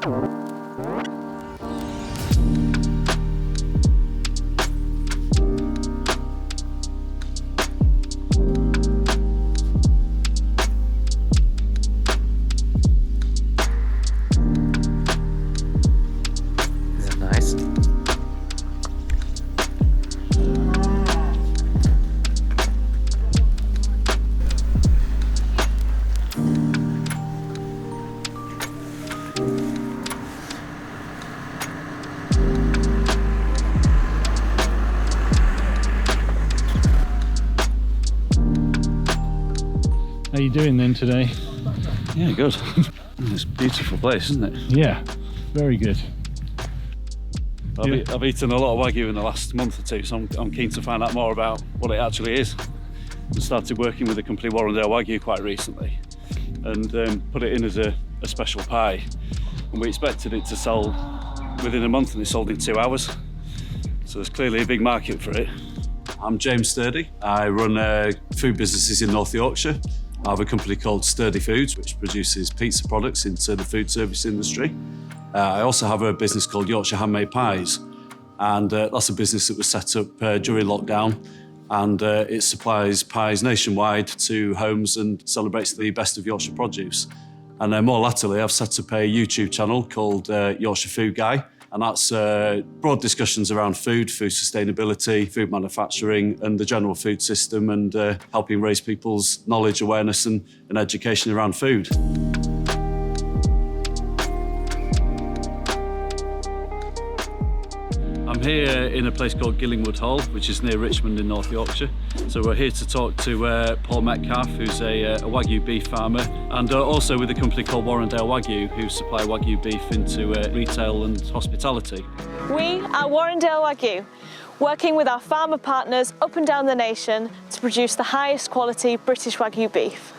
How you doing then today? Yeah, good. It's a beautiful place, isn't it? Yeah, very good. I've eaten a lot of Wagyu in the last month or two, so I'm keen to find out more about what it actually is. I started working with the company Warrendale Wagyu quite recently and put it in as a special pie. And we expected it to sell within a month and it sold in 2 hours. So there's clearly a big market for it. I'm James Sturdy. I run food businesses in North Yorkshire. I have a company called Sturdy Foods, which produces pizza products into the food service industry. I also have a business called Yorkshire Handmade Pies, and that's a business that was set up during lockdown, and it supplies pies nationwide to homes and celebrates the best of Yorkshire produce. And more latterly, I've set up a YouTube channel called Yorkshire Food Guy, and that's broad discussions around food sustainability, food manufacturing, and the general food system, and helping raise people's knowledge, awareness, and education around food. I'm here in a place called Gillingwood Hall, which is near Richmond in North Yorkshire. So we're here to talk to Paul Metcalf, who's a Wagyu beef farmer, and also with a company called Warrendale Wagyu, who supply Wagyu beef into retail and hospitality. We are Warrendale Wagyu, working with our farmer partners up and down the nation to produce the highest quality British Wagyu beef.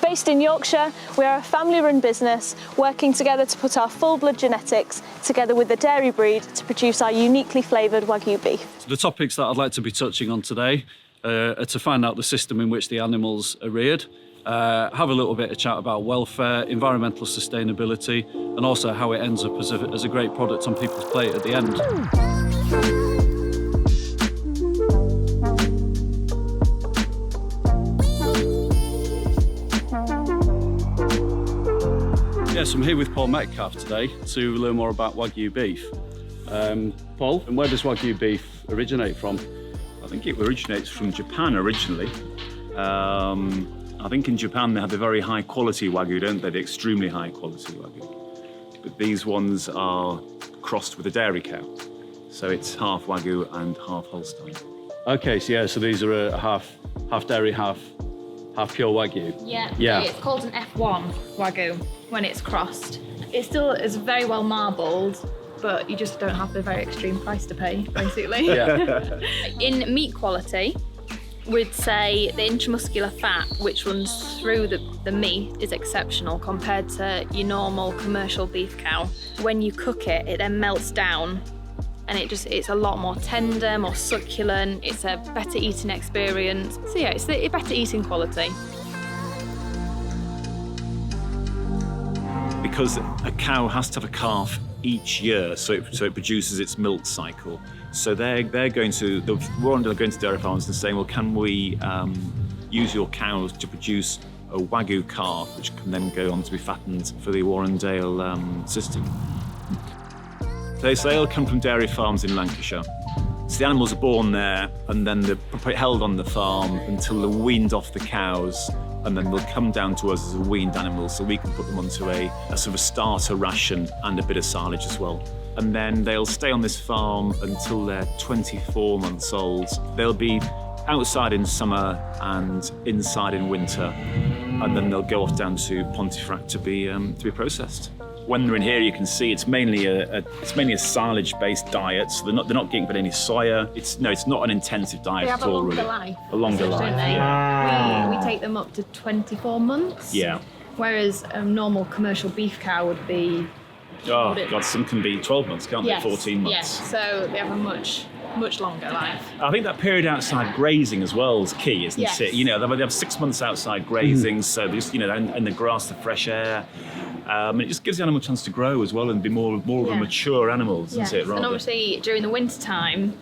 Based in Yorkshire, we are a family-run business working together to put our full-blood genetics together with the dairy breed to produce our uniquely flavoured Wagyu beef. So the topics that I'd like to be touching on today are to find out the system in which the animals are reared, have a little bit of chat about welfare, environmental sustainability, and also how it ends up as a great product on people's plate at the end. Yes, I'm here with Paul Metcalf today to learn more about Wagyu beef. Paul, and where does Wagyu beef originate from? I think it originates from Japan originally. I think in Japan they have the very high quality Wagyu, don't they? The extremely high quality Wagyu. But these ones are crossed with a dairy cow. So it's half Wagyu and half Holstein. Okay, so these are half dairy, half pure Wagyu. Yeah. It's called an F1 Wagyu when it's crossed. It still is very well marbled, but you just don't have the very extreme price to pay, basically. In meat quality, we'd say the intramuscular fat, which runs through the meat, is exceptional compared to your normal commercial beef cow. When you cook it, it then melts down, and it's a lot more tender, more succulent. It's a better eating experience. So yeah, it's a better eating quality. Because a cow has to have a calf each year, so it produces its milk cycle. So they're going to, the Warrendale are going to dairy farmers and saying, well, can we use your cows to produce a Wagyu calf, which can then go on to be fattened for the Warrendale system. They all come from dairy farms in Lancashire. So the animals are born there, and then they're held on the farm until they're weaned off the cows, and then they'll come down to us as a weaned animal, so we can put them onto a sort of a starter ration and a bit of silage as well. And then they'll stay on this farm until they're 24 months old. They'll be outside in summer and inside in winter, and then they'll go off down to Pontefract to be processed. When they're in here, you can see it's mainly a silage-based diet. So they're not getting any soya. It's not an intensive diet at all, really. They have a longer life. A longer life. Don't they? Yeah. We take them up to 24 months. Yeah. Whereas a normal commercial beef cow would be Oh, God, some can be 12 months, can't Yes, they? 14 months. Yes, so they have a much longer life. I think that period outside grazing as well is key, isn't Yes. it? You know, they have 6 months outside grazing, so just, you know, and the grass, the fresh air. And it just gives the animal a chance to grow as well and be more of a mature animal, doesn't Yes, it? and obviously during the winter time,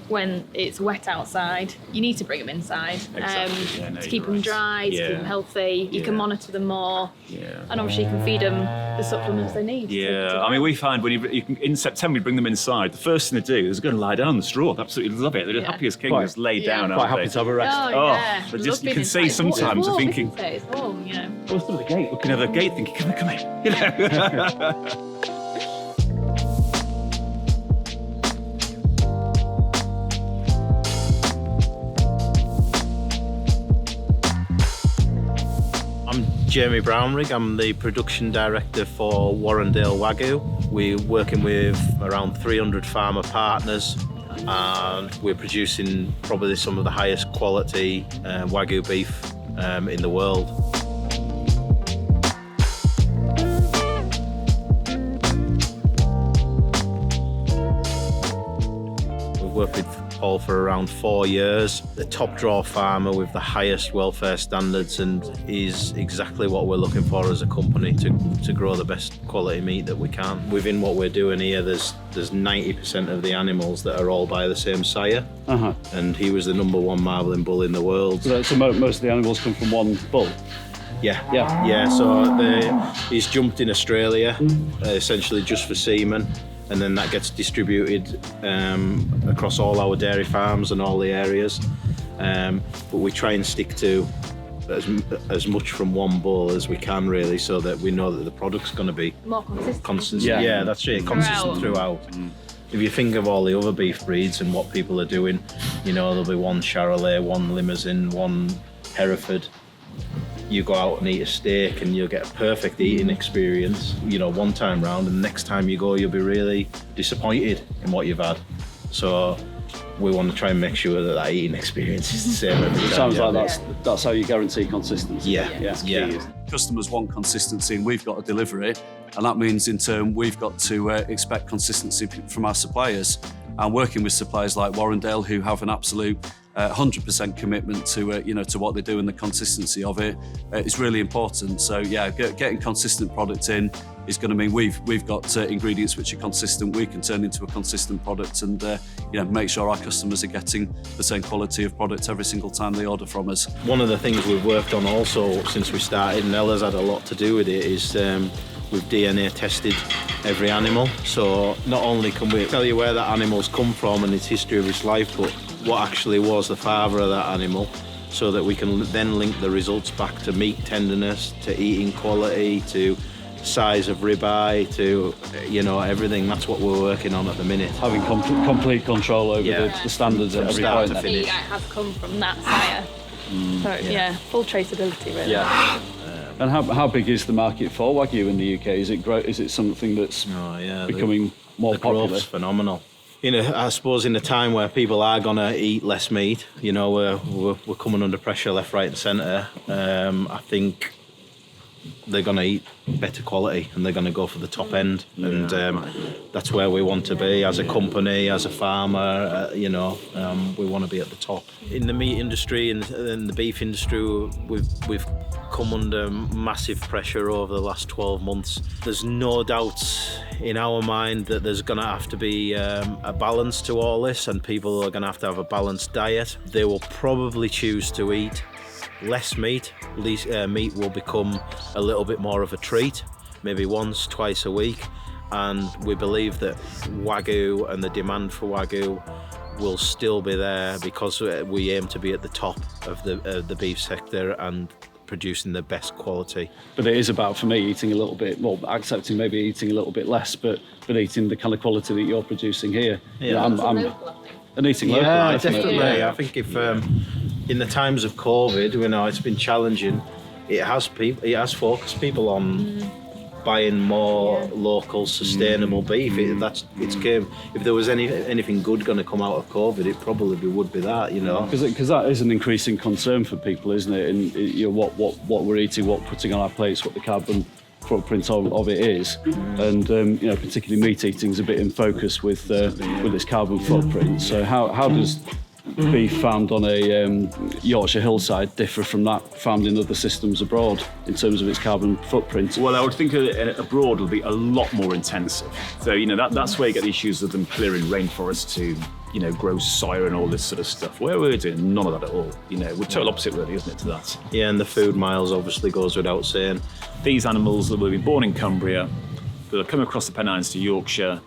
when it's wet outside, you need to bring them inside Exactly. to keep them dry, to keep them healthy. You can monitor them more, and obviously you can feed them the supplements they need. Yeah, I mean, we find when you can, in September, you bring them inside, the first thing they do is go and lie down on the straw. They absolutely love it. They're the happiest king, just lay down. Quite happy to have a rest. Oh, Oh, yeah. but Love just you being can see inside. sometimes It's warm, thinking, isn't it? It's warm, you know. oh, it's through the gate, looking over the gate, thinking, come in, you know. I'm Jamie Brownrigg. I'm the production director for Warrendale Wagyu. We're working with around 300 farmer partners, and we're producing probably some of the highest quality Wagyu beef in the world. We've worked with Paul for around 4 years. The top draw farmer with the highest welfare standards, and is exactly what we're looking for as a company to grow the best quality meat that we can. Within what we're doing here, there's 90% of the animals that are all by the same sire, and he was the #1 marbling bull in the world. So most of the animals come from one bull? Yeah. So he's jumped in Australia, essentially just for semen. And then that gets distributed across all our dairy farms and all the areas. But we try and stick to as much from one bull as we can, really, so that we know that the product's going to be More consistent. Yeah, that's it, consistent throughout. If you think of all the other beef breeds and what people are doing, you know, there'll be one Charolais, one Limousin, one Hereford. You go out and eat a steak and you'll get a perfect eating experience, you know, one time round, and next time you go you'll be really disappointed in what you've had. So we want to try and make sure that eating experience is the same every time. Sounds like that's how you guarantee consistency. Yeah. Customers want consistency and we've got to deliver it, and that means in turn we've got to expect consistency from our suppliers. And working with suppliers like Warrendale, who have an absolute 100% commitment to to what they do and the consistency of it, is really important. So yeah, getting consistent product in is going to mean we've got ingredients which are consistent. We can turn into a consistent product and make sure our customers are getting the same quality of product every single time they order from us. One of the things we've worked on also since we started, and Ella's had a lot to do with it, is we've DNA tested every animal. So not only can we tell you where that animal's come from and its history of its life, but what actually was the father of that animal, so that we can then link the results back to meat tenderness, to eating quality, to size of ribeye, to everything. That's what we're working on at the minute. Having complete control over the standards at every start point. to finish. Meat has come from that sire. So full traceability really. Yeah. And how big is the market for Wagyu in the UK? Is it something that's becoming more the popular? growth's phenomenal. I suppose in a time where people are going to eat less meat, we're coming under pressure left, right and centre. I think they're going to eat better quality and they're going to go for the top end. And that's where we want to be as a company, as a farmer. We want to be at the top. In the meat industry and the beef industry, we've come under massive pressure over the last 12 months. There's no doubt in our mind that there's going to have to be a balance to all this, and people are going to have a balanced diet. They will probably choose to eat less meat. Meat will become a little bit more of a treat, maybe once, twice a week. And we believe that Wagyu and the demand for Wagyu will still be there, because we aim to be at the top of the beef sector and producing the best quality. But it is about, for me, eating a little bit, accepting maybe eating a little bit less, but eating the kind of quality that you're producing here. And eating local. Yeah, definitely. I think if in the times of COVID, it's been challenging. It has focused people on buying more local, sustainable beef. If there was anything good going to come out of COVID, it probably would be that, Because that is an increasing concern for people, isn't it? And what we're eating, what we're putting on our plates, what the carbon footprint of it is, and you know, particularly meat eating is a bit in focus with its carbon footprint. So how does beef farmed on a Yorkshire hillside differ from that farmed in other systems abroad in terms of its carbon footprint? Well, I would think abroad will be a lot more intensive. So, you know, that's where you get the issues of them clearing rainforests to, you know, grow soya and all this sort of stuff. Where we're doing none of that at all. You know, we're total opposite really, isn't it, to that? Yeah, and the food miles obviously goes without saying. These animals that will be born in Cumbria, they'll come across the Pennines to Yorkshire,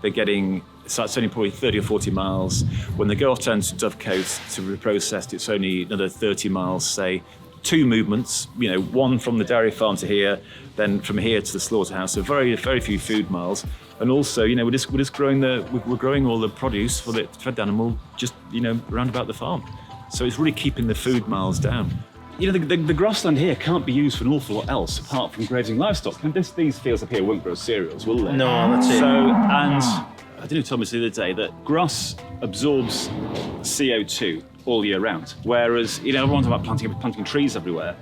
they're getting, so it's only probably 30 or 40 miles. When they go off down to Dovecote to be processed, it's only another 30 miles, say. 2 movements, you know, one from the dairy farm to here, then from here to the slaughterhouse. So very, very few food miles. And also, you know, we're just growing we're growing all the produce for the fed animal just, you know, around about the farm. So it's really keeping the food miles down. You know, the grassland here can't be used for an awful lot else apart from grazing livestock. And these fields up here won't grow cereals, will they? No, that's it. So, and I don't know who told me the other day that grass absorbs CO2 all year round. Whereas, you know, everyone's about planting trees everywhere.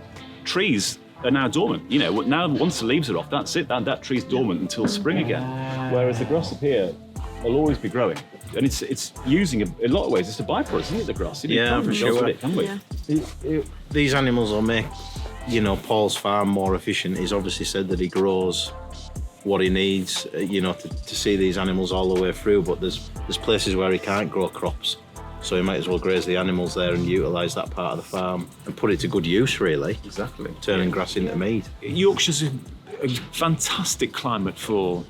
Trees are now dormant. You know, now once the leaves are off, that's it. That tree's dormant until spring again. Whereas the grass up here will always be growing. And it's using, in a lot of ways, it's a byproduct, isn't it, the grass? Yeah, for sure. Can we? Yeah. These animals will make, you know, Paul's farm more efficient. He's obviously said that he grows what he needs, you know, to see these animals all the way through. But there's places where he can't grow crops, so he might as well graze the animals there and utilise that part of the farm and put it to good use, really. Exactly. Turning grass into meat. Yorkshire's a fantastic climate for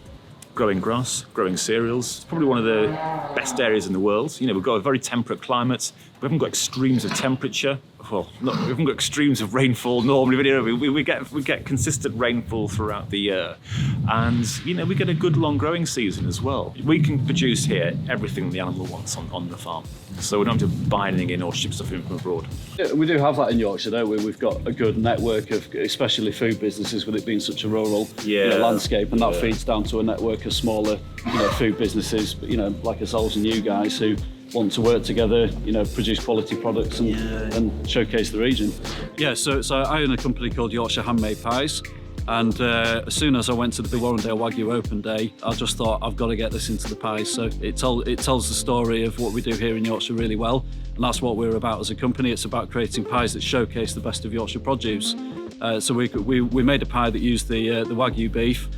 growing grass, growing cereals. It's probably one of the best areas in the world. You know, we've got a very temperate climate. We haven't got extremes of temperature. Well, we haven't got extremes of rainfall normally, but you know, we get consistent rainfall throughout the year. And, you know, we get a good long growing season as well. We can produce here everything the animal wants on the farm. So we don't have to buy anything in or ship stuff in from abroad. Yeah, we do have that in Yorkshire, don't we? We've got a good network of, especially food businesses, with it being such a rural you know, landscape, and that feeds down to a network of smaller, you know, food businesses, you know, like ourselves and you guys who want to work together, you know, produce quality products and showcase the region. Yeah, so I own a company called Yorkshire Handmade Pies, and as soon as I went to the Warrendale Wagyu Open Day, I just thought, I've got to get this into the pies. So it tells the story of what we do here in Yorkshire really well, and that's what we're about as a company. It's about creating pies that showcase the best of Yorkshire produce. So we made a pie that used the Wagyu beef,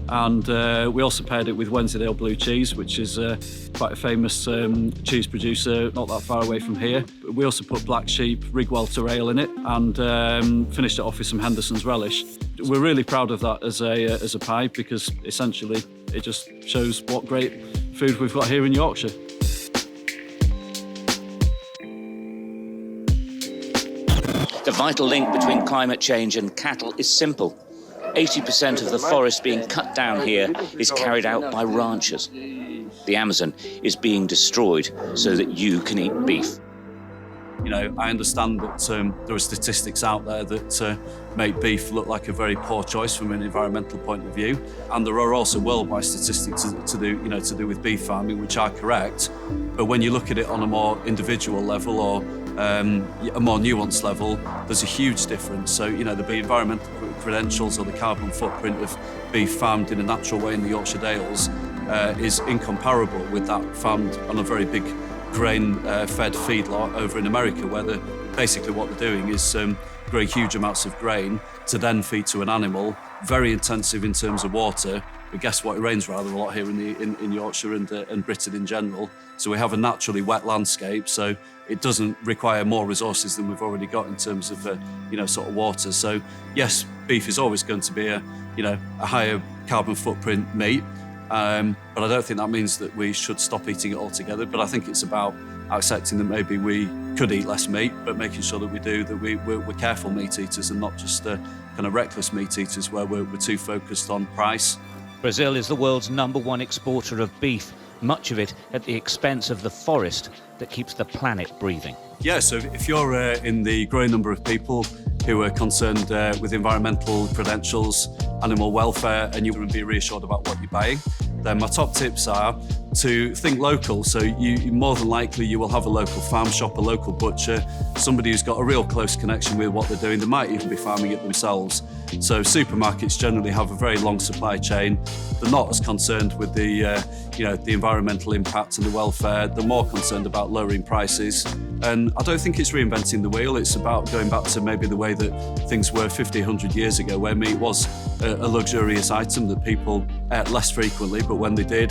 and we also paired it with Wensleydale blue cheese, which is quite a famous cheese producer not that far away from here. We also put black sheep Rigwelter ale in it, and finished it off with some Henderson's relish. We're really proud of that as a pie, because essentially it just shows what great food we've got here in Yorkshire. The vital link between climate change and cattle is simple. 80% of the forest being cut down here is carried out by ranchers. The Amazon is being destroyed so that you can eat beef. You know, I understand that there are statistics out there that make beef look like a very poor choice from an environmental point of view, and there are also worldwide statistics to do with beef farming which are correct. But when you look at it on a more individual level or a more nuanced level, there's a huge difference. So, you know, the environmental credentials or the carbon footprint of beef farmed in a natural way in the Yorkshire Dales is incomparable with that farmed on a very big grain-fed feedlot over in America, where basically what they're doing is growing huge amounts of grain to then feed to an animal, very intensive in terms of water. But guess what? It rains rather a lot here in Yorkshire and Britain in general. So we have a naturally wet landscape, so it doesn't require more resources than we've already got in terms of sort of water. So yes, beef is always going to be a higher carbon footprint meat. But I don't think that means that we should stop eating it altogether. But I think it's about accepting that maybe we could eat less meat, but making sure that we're careful meat eaters and not just kind of reckless meat eaters where we're too focused on price. Brazil is the world's #1 exporter of beef, much of it at the expense of the forest that keeps the planet breathing. Yeah, so if you're in the growing number of people who are concerned with environmental credentials, animal welfare, and you want to be reassured about what you're buying, then my top tips are to think local. So you more than likely you will have a local farm shop, a local butcher, somebody who's got a real close connection with what they're doing. They might even be farming it themselves. So supermarkets generally have a very long supply chain. They're not as concerned with the the environmental impact and the welfare. They're more concerned about lowering prices. And I don't think it's reinventing the wheel. It's about going back to maybe the way that things were 50, 100 years ago, where meat was a luxurious item that people ate less frequently, but when they did,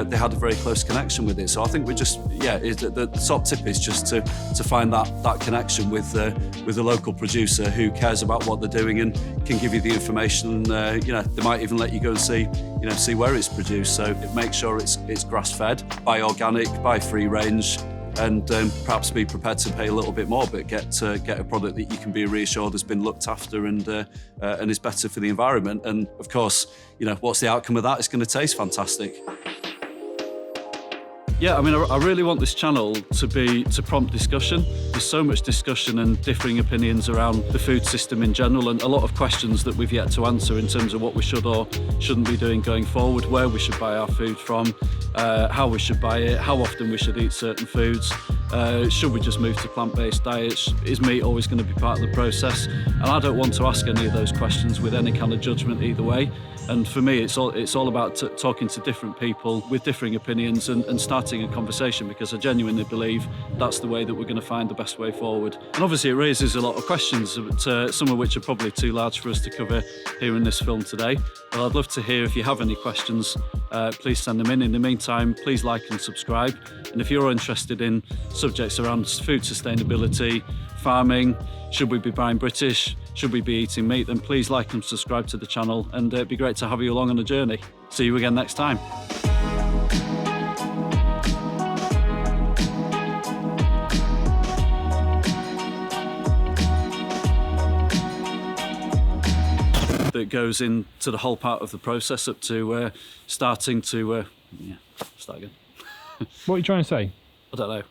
they had a very close connection with it. So I think we're just, the top tip is just to find that connection with the local producer who cares about what they're doing and can give you the information. They might even let you go and see where it's produced. So make sure it's grass-fed, buy organic, buy free range, and perhaps be prepared to pay a little bit more, but get a product that you can be reassured has been looked after and is better for the environment. And of course, what's the outcome of that? It's going to taste fantastic. Yeah, I mean, I really want this channel to prompt discussion. There's so much discussion and differing opinions around the food system in general, and a lot of questions that we've yet to answer in terms of what we should or shouldn't be doing going forward, where we should buy our food from, how we should buy it, how often we should eat certain foods, should we just move to plant-based diets, is meat always going to be part of the process? And I don't want to ask any of those questions with any kind of judgment either way. And for me, it's all about talking to different people with differing opinions and starting a conversation, because I genuinely believe that's the way that we're going to find the best way forward. And obviously it raises a lot of questions, some of which are probably too large for us to cover here in this film today. But I'd love to hear if you have any questions, please send them in. In the meantime, please like and subscribe. And if you're interested in subjects around food sustainability, farming, should we be buying British, should we be eating meat, then please like and subscribe to the channel, and it'd be great to have you along on a journey. See you again next time. That goes into the whole part of the process up to starting to start again. What are you trying to say? I don't know.